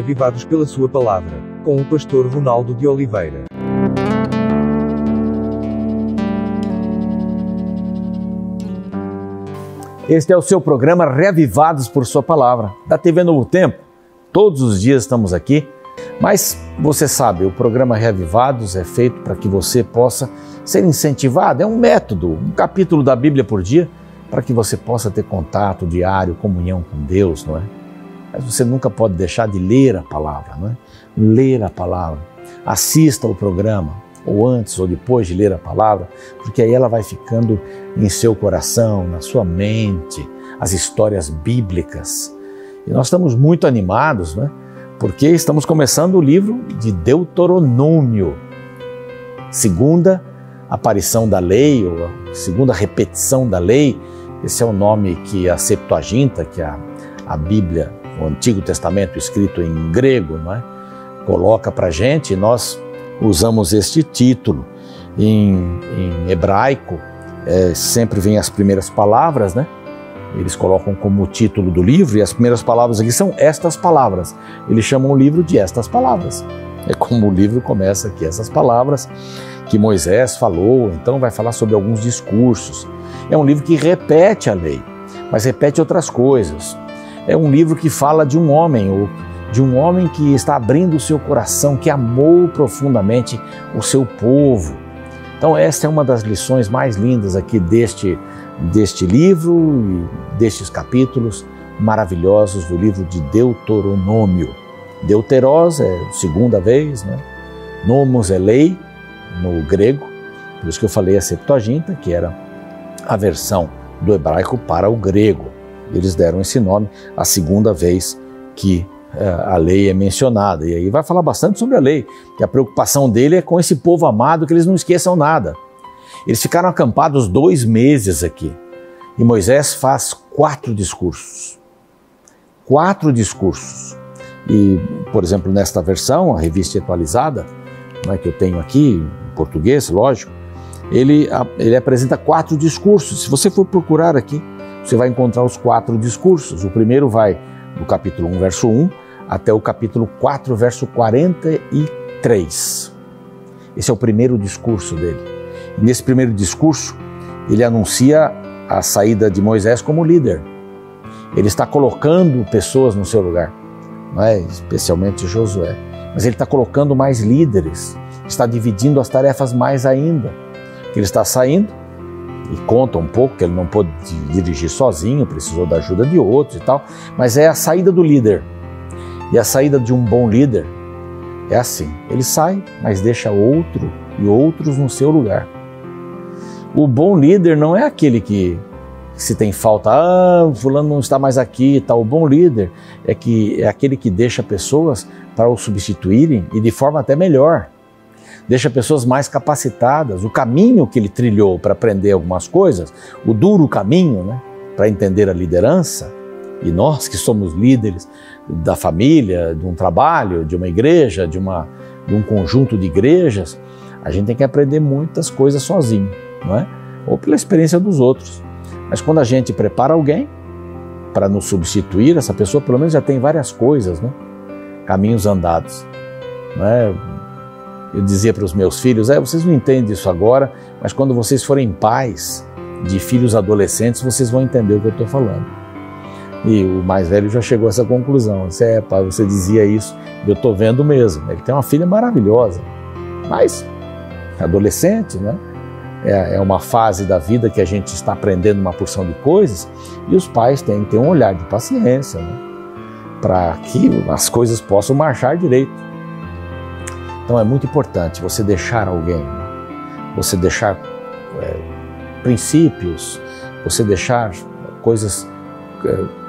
reavivados pela sua palavra, com o pastor Ronaldo de Oliveira. Este é o seu programa Reavivados por Sua Palavra, da TV Novo Tempo. Todos os dias estamos aqui, mas você sabe, o programa Reavivados é feito para que você possa ser incentivado. É um método, um capítulo da Bíblia por dia, para que você possa ter contato diário, comunhão com Deus, não é? Mas você nunca pode deixar de ler a palavra, não é? Ler a palavra. Assista o programa, ou antes ou depois de ler a palavra, porque aí ela vai ficando em seu coração, na sua mente, as histórias bíblicas. E nós estamos muito animados, né? Porque estamos começando o livro de Deuteronômio, segunda aparição da lei, ou a segunda repetição da lei. Esse é o nome que a Septuaginta, que é a Bíblia, o Antigo Testamento escrito em grego, não é? Coloca para a gente, e nós usamos este título. Em hebraico, sempre vem as primeiras palavras, né? Eles colocam como título do livro, e as primeiras palavras aqui são estas palavras. Eles chamam o livro de estas palavras. É como o livro começa aqui, essas palavras que Moisés falou. Então vai falar sobre alguns discursos. É um livro que repete a lei, mas repete outras coisas. É um livro que fala de um homem, que está abrindo o seu coração, que amou profundamente o seu povo. Então esta é uma das lições mais lindas aqui deste livro e destes capítulos maravilhosos do livro de Deuteronômio. Deuteros é segunda vez, né? Nomos é lei no grego, por isso que eu falei a Septuaginta, que era a versão do hebraico para o grego. Eles deram esse nome a segunda vez que a lei é mencionada. E aí vai falar bastante sobre a lei, que a preocupação dele é com esse povo amado, que eles não esqueçam nada. Eles ficaram acampados 2 meses aqui. E Moisés faz 4 discursos. 4 discursos. E, por exemplo, nesta versão, a revista atualizada, né, que eu tenho aqui, em português, lógico, ele apresenta 4 discursos. Se você for procurar aqui, você vai encontrar os 4 discursos. O primeiro vai do capítulo 1, verso 1, até o capítulo 4, verso 43. Esse é o primeiro discurso dele. E nesse primeiro discurso, ele anuncia a saída de Moisés como líder. Ele está colocando pessoas no seu lugar, não é? Especialmente Josué. Mas ele está colocando mais líderes, está dividindo as tarefas mais ainda. Ele está saindo, e conta um pouco que ele não pôde dirigir sozinho, precisou da ajuda de outros e tal, mas é a saída do líder. E a saída de um bom líder é assim, ele sai, mas deixa outro e outros no seu lugar. O bom líder não é aquele que, se tem falta, fulano não está mais aqui e tal. O bom líder é aquele que deixa pessoas para o substituírem e de forma até melhor. Deixa pessoas mais capacitadas. O caminho que ele trilhou para aprender algumas coisas, o duro caminho, né, para entender a liderança, e nós que somos líderes da família, de um trabalho, de uma igreja, de um conjunto de igrejas, a gente tem que aprender muitas coisas sozinho, não é? Ou pela experiência dos outros. Mas quando a gente prepara alguém para nos substituir, essa pessoa pelo menos já tem várias coisas, né? Caminhos andados, não é? Eu dizia para os meus filhos, vocês não entendem isso agora, mas quando vocês forem pais de filhos adolescentes, vocês vão entender o que eu estou falando. E o mais velho já chegou a essa conclusão. Pai, você dizia isso, e eu estou vendo mesmo. Ele tem uma filha maravilhosa, mas adolescente, né? É uma fase da vida que a gente está aprendendo uma porção de coisas, e os pais têm que ter um olhar de paciência, né? Para que as coisas possam marchar direito. Então é muito importante você deixar alguém, você deixar princípios, você deixar coisas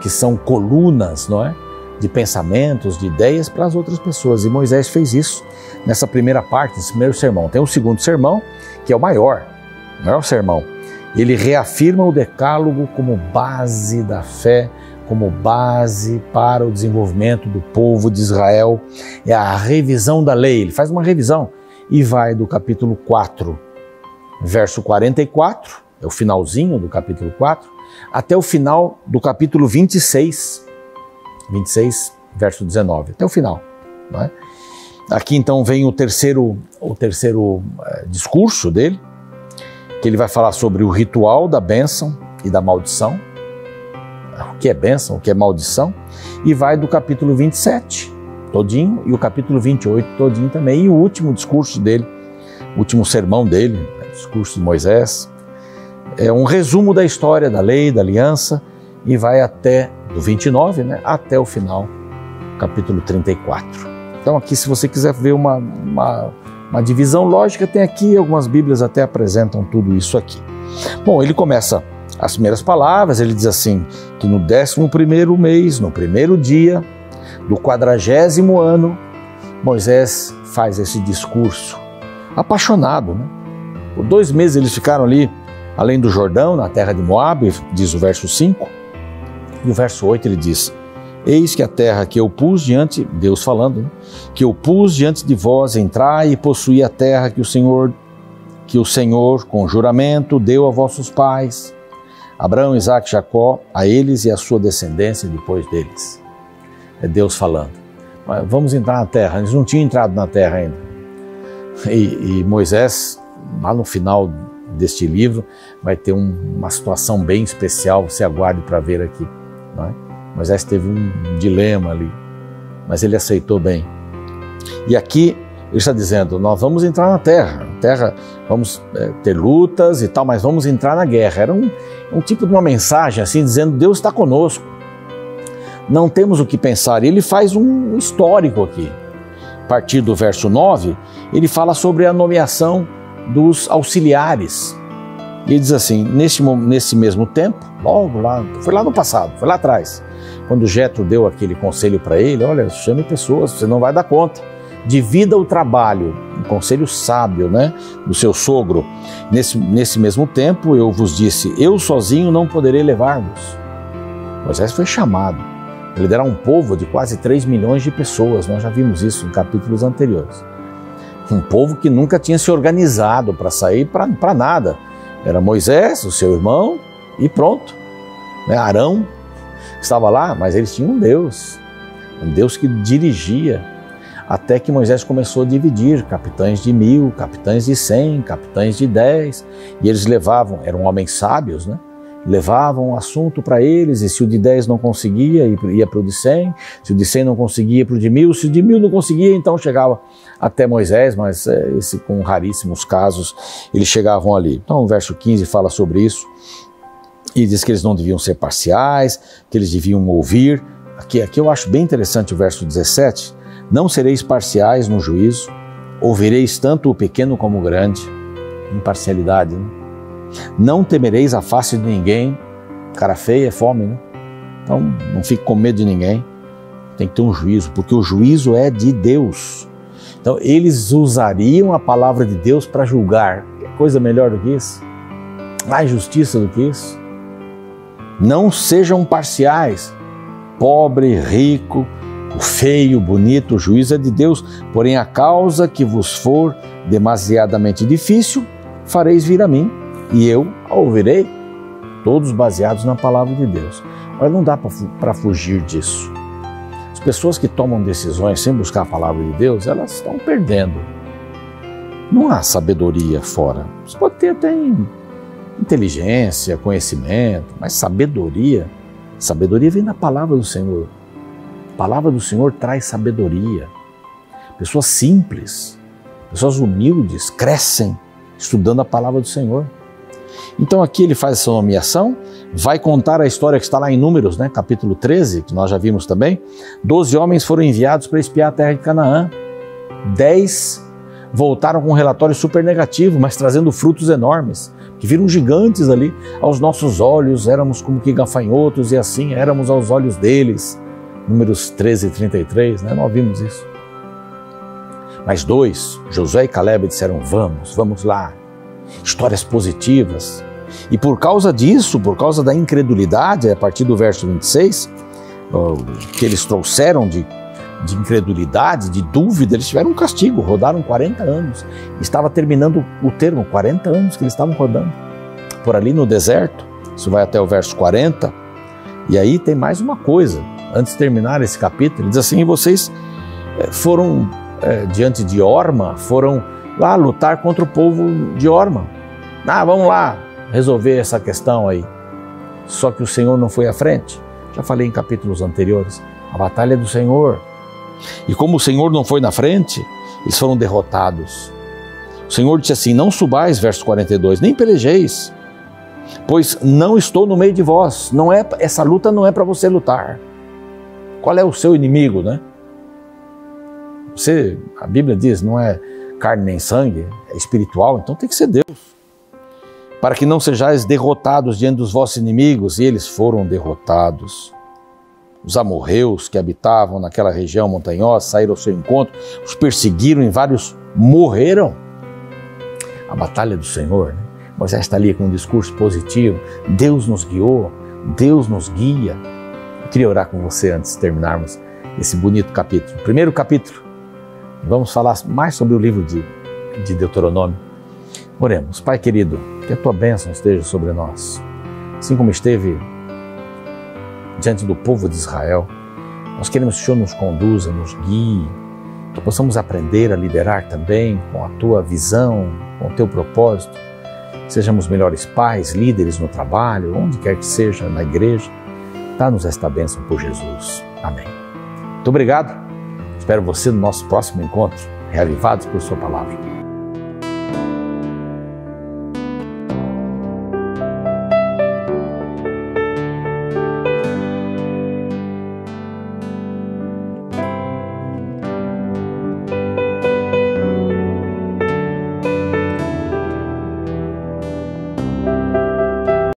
que são colunas, não é? De pensamentos, de ideias para as outras pessoas. E Moisés fez isso nessa primeira parte, nesse primeiro sermão. Tem o segundo sermão, que é o maior sermão. Ele reafirma o decálogo como base da fé, como base para o desenvolvimento do povo de Israel. É a revisão da lei. Ele faz uma revisão e vai do capítulo 4, verso 44, é o finalzinho do capítulo 4, até o final do capítulo 26. 26, verso 19, até o final. Não é? Aqui então vem o terceiro discurso dele, que ele vai falar sobre o ritual da bênção e da maldição, o que é bênção, o que é maldição, e vai do capítulo 27 todinho e o capítulo 28 todinho também, e o último discurso dele, o último sermão dele, o discurso de Moisés, é um resumo da história, da lei, da aliança, e vai até, do 29, né, até o final, capítulo 34. Então aqui, se você quiser ver uma divisão lógica, tem aqui, algumas bíblias até apresentam tudo isso aqui. Bom, ele começa as primeiras palavras, ele diz assim, que no 11º mês, no primeiro dia do 40º ano, Moisés faz esse discurso apaixonado, né? Por 2 meses eles ficaram ali, além do Jordão, na terra de Moabe, diz o verso 5, e o verso 8 ele diz, eis que a terra que eu pus diante, Deus falando, né? Que eu pus diante de vós, entrai e possuí a terra que o Senhor, com juramento, deu a vossos pais, Abraão, Isaque, Jacó, a eles e a sua descendência depois deles. É Deus falando. Mas vamos entrar na terra, eles não tinham entrado na terra ainda. E Moisés, lá no final deste livro, vai ter uma situação bem especial, você aguarde para ver aqui. Não é? Moisés teve um dilema ali, mas ele aceitou bem. E aqui ele está dizendo, nós vamos entrar na terra, vamos ter lutas e tal, mas vamos entrar na guerra. Era um tipo de uma mensagem assim, dizendo, Deus está conosco, não temos o que pensar. E ele faz um histórico aqui. A partir do verso 9, ele fala sobre a nomeação dos auxiliares. E ele diz assim, nesse mesmo tempo, logo lá, foi lá no passado, foi lá atrás, quando Jetro deu aquele conselho para ele, olha, chame pessoas, você não vai dar conta. Divida o trabalho, um conselho sábio, né, do seu sogro. Nesse mesmo tempo eu vos disse, eu sozinho não poderei levar-vos. Moisés foi chamado a liderar um povo de quase 3 milhões de pessoas, nós já vimos isso em capítulos anteriores. Um povo que nunca tinha se organizado para sair para nada. Era Moisés, o seu irmão, e pronto. Arão estava lá, mas eles tinham um Deus que dirigia. Até que Moisés começou a dividir capitães de 1000, capitães de 100, capitães de 10, e eles levavam, eram homens sábios, né? Levavam o assunto para eles, e se o de 10 não conseguia, ia para o de 100, se o de 100 não conseguia, ia para o de 1000, se o de 1000 não conseguia, então chegava até Moisés, mas com raríssimos casos eles chegavam ali. Então o verso 15 fala sobre isso, e diz que eles não deviam ser parciais, que eles deviam ouvir. Aqui eu acho bem interessante o verso 17, não sereis parciais no juízo, ouvireis tanto o pequeno como o grande, imparcialidade, né? Não temereis a face de ninguém, cara feia é fome, né? Então não fique com medo de ninguém, tem que ter um juízo, porque o juízo é de Deus. Então eles usariam a palavra de Deus para julgar, que coisa melhor do que isso? Mais justiça do que isso? Não sejam parciais, pobre, rico, o feio, bonito, o juízo é de Deus, porém a causa que vos for demasiadamente difícil, fareis vir a mim, e eu a ouvirei, todos baseados na palavra de Deus. Mas não dá para fugir disso. As pessoas que tomam decisões sem buscar a palavra de Deus, elas estão perdendo. Não há sabedoria fora. Você pode ter até inteligência, conhecimento, mas sabedoria vem da palavra do Senhor. A palavra do Senhor traz sabedoria. Pessoas simples, pessoas humildes, crescem estudando a palavra do Senhor. Então aqui ele faz essa nomeação, vai contar a história que está lá em Números, né, capítulo 13, que nós já vimos também. 12 homens foram enviados para espiar a terra de Canaã. 10 voltaram com um relatório super negativo, mas trazendo frutos enormes, que viram gigantes ali. Aos nossos olhos éramos como que gafanhotos e assim éramos aos olhos deles. Números 13 e 33, né? Nós vimos isso. Mas 2, Josué e Caleb, disseram, vamos lá. Histórias positivas. E por causa disso, por causa da incredulidade, a partir do verso 26, que eles trouxeram de incredulidade, de dúvida, eles tiveram um castigo, rodaram 40 anos. Estava terminando o termo, 40 anos que eles estavam rodando. Por ali no deserto, isso vai até o verso 40. E aí tem mais uma coisa. antes de terminar esse capítulo, ele diz assim: e vocês foram diante de Orma, foram lá lutar contra o povo de Orma. Vamos lá resolver essa questão aí. Só que o Senhor não foi à frente. Já falei em capítulos anteriores, a batalha é do Senhor. E como o Senhor não foi na frente, eles foram derrotados. O Senhor disse assim: não subais, verso 42, nem pelejeis, pois não estou no meio de vós. Essa luta não é para você lutar. Qual é o seu inimigo, né? A Bíblia diz, não é carne nem sangue, é espiritual, então tem que ser Deus. Para que não sejais derrotados diante dos vossos inimigos, e eles foram derrotados. Os amorreus que habitavam naquela região montanhosa saíram ao seu encontro, os perseguiram e vários morreram. A batalha do Senhor, né? Moisés está ali com um discurso positivo. Deus nos guiou, Deus nos guia. Eu queria orar com você antes de terminarmos esse bonito capítulo. Primeiro capítulo, vamos falar mais sobre o livro de Deuteronômio. Oremos. Pai querido, que a Tua bênção esteja sobre nós, assim como esteve diante do povo de Israel. Nós queremos que o Senhor nos conduza, nos guie, que possamos aprender a liderar também com a Tua visão, com o Teu propósito. Sejamos melhores pais, líderes no trabalho, onde quer que seja, na igreja. Dá-nos esta bênção por Jesus. Amém. Muito obrigado. Espero você no nosso próximo encontro, reavivados por Sua palavra.